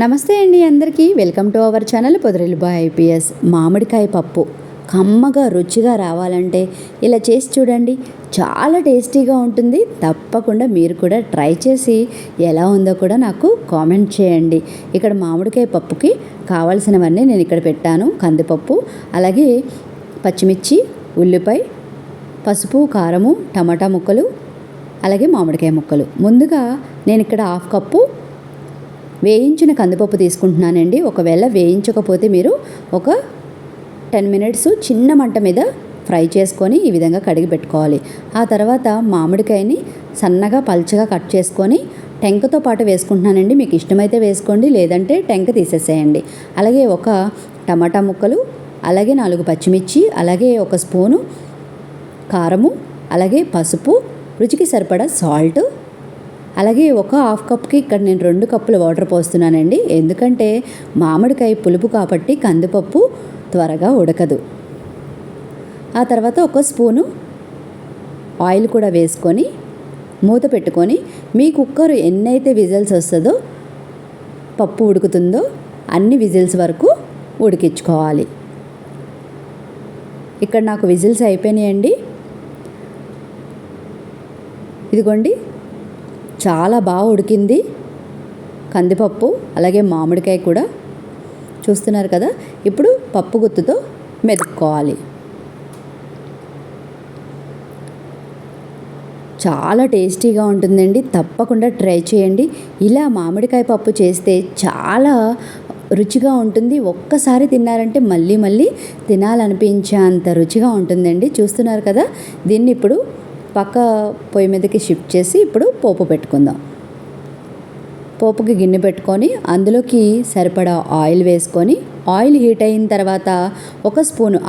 నమస్తే అండి అందరికీ వెల్కమ్ టు అవర్ ఛానల్ పొదరిల్లు బాయ్ ఐపీఎస్. మామిడికాయ పప్పు కమ్మగా రుచిగా రావాలంటే ఇలా చేసి చూడండి, చాలా టేస్టీగా ఉంటుంది. తప్పకుండా మీరు కూడా ట్రై చేసి ఎలా ఉందో కూడా నాకు కామెంట్ చేయండి. ఇక్కడ మామిడికాయ పప్పుకి కావాల్సినవన్నీ నేను ఇక్కడ పెట్టాను. కందిపప్పు, అలాగే పచ్చిమిర్చి, ఉల్లిపాయ, పసుపు, కారము, టమాటా ముక్కలు, అలాగే మామిడికాయ ముక్కలు. ముందుగా నేను ఇక్కడ 1/2 కప్పు వేయించిన కందిపప్పు తీసుకుంటున్నానండి. ఒకవేళ వేయించకపోతే మీరు ఒక 10 మినిట్స్ చిన్న మంట మీద ఫ్రై చేసుకొని ఈ విధంగా కడిగి పెట్టుకోవాలి. ఆ తర్వాత మామిడికాయని సన్నగా పల్చగా కట్ చేసుకొని టెంకతో పాటు వేసుకుంటున్నానండి. మీకు ఇష్టమైతే వేసుకోండి, లేదంటే టెంక తీసేసేయండి. అలాగే ఒక టమాటా ముక్కలు, అలాగే 4 పచ్చిమిర్చి, అలాగే 1 స్పూను కారము, అలాగే పసుపు, రుచికి సరిపడా సాల్ట్, అలాగే ఒక 1/2 కప్కి ఇక్కడ నేను 2 కప్పుల వాటర్ పోస్తున్నానండి. ఎందుకంటే మామిడికాయ పులుపు కాబట్టి కందిపప్పు త్వరగా ఉడకదు. ఆ తర్వాత 1 స్పూను ఆయిల్ కూడా వేసుకొని మూత పెట్టుకొని మీ కుక్కర్ ఎన్నైతే విజిల్స్ వస్తుందో పప్పు ఉడుకుతుందో అన్ని విజిల్స్ వరకు ఉడికించుకోవాలి. ఇక్కడ నాకు విజిల్స్ అయిపోయినాయండి. ఇదిగోండి, చాలా బాగా ఉడికింది కందిపప్పు, అలాగే మామిడికాయ కూడా చూస్తున్నారు కదా. ఇప్పుడు పప్పు గుత్తుతో మెదుపుకోవాలి. చాలా టేస్టీగా ఉంటుందండి, తప్పకుండా ట్రై చేయండి. ఇలా మామిడికాయ పప్పు చేస్తే చాలా రుచిగా ఉంటుంది. ఒక్కసారి తిన్నారంటే మళ్ళీ మళ్ళీ తినాలనిపించేంత రుచిగా ఉంటుందండి. చూస్తున్నారు కదా. దీన్ని ఇప్పుడు పక్క పొయ్యి మీదకి షిఫ్ట్ చేసి ఇప్పుడు పోపు పెట్టుకుందాం. పోపుకి గిన్నె పెట్టుకొని అందులోకి సరిపడా ఆయిల్ వేసుకొని, ఆయిల్ హీట్ అయిన తర్వాత 1 స్పూను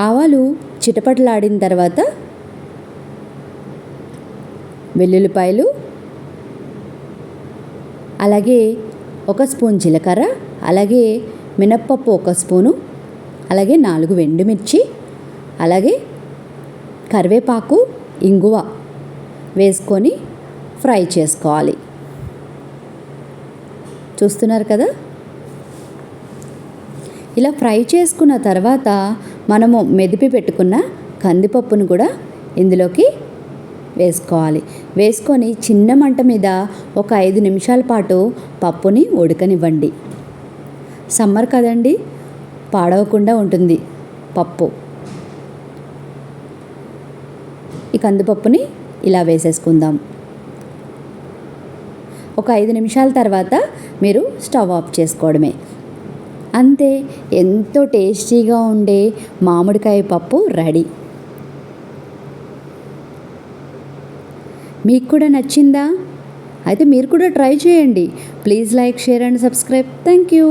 ఆవాలు చిటపటలాడిన తర్వాత వెల్లుల్లిపాయలు, అలాగే 1 స్పూన్ జీలకర్ర, అలాగే మినప్పప్పు 1 స్పూను, అలాగే 4 ఎండుమిర్చి, అలాగే కరివేపాకు, ఇంగువ వేసుకొని ఫ్రై చేసుకోవాలి. చూస్తున్నారు కదా. ఇలా ఫ్రై చేసుకున్న తర్వాత మనము మెదిపి పెట్టుకున్న కందిపప్పును కూడా ఇందులోకి వేసుకోవాలి. వేసుకొని చిన్న మంట మీద ఒక 5 నిమిషాల పాటు పప్పుని ఉడకనివ్వండి. సమ్మర్ కదండి, పాడవకుండా ఉంటుంది పప్పు. ఈ కందిపప్పుని ఇలా వేసేసుకుందాం. ఒక 5 నిమిషాల తర్వాత మీరు స్టవ్ ఆఫ్ చేసుకోవడమే. అంతే, ఎంతో టేస్టీగా ఉండే మామిడికాయ పప్పు రెడీ. మీకు కూడా నచ్చిందా? అయితే మీరు కూడా ట్రై చేయండి. Please like, share and subscribe. Thank you.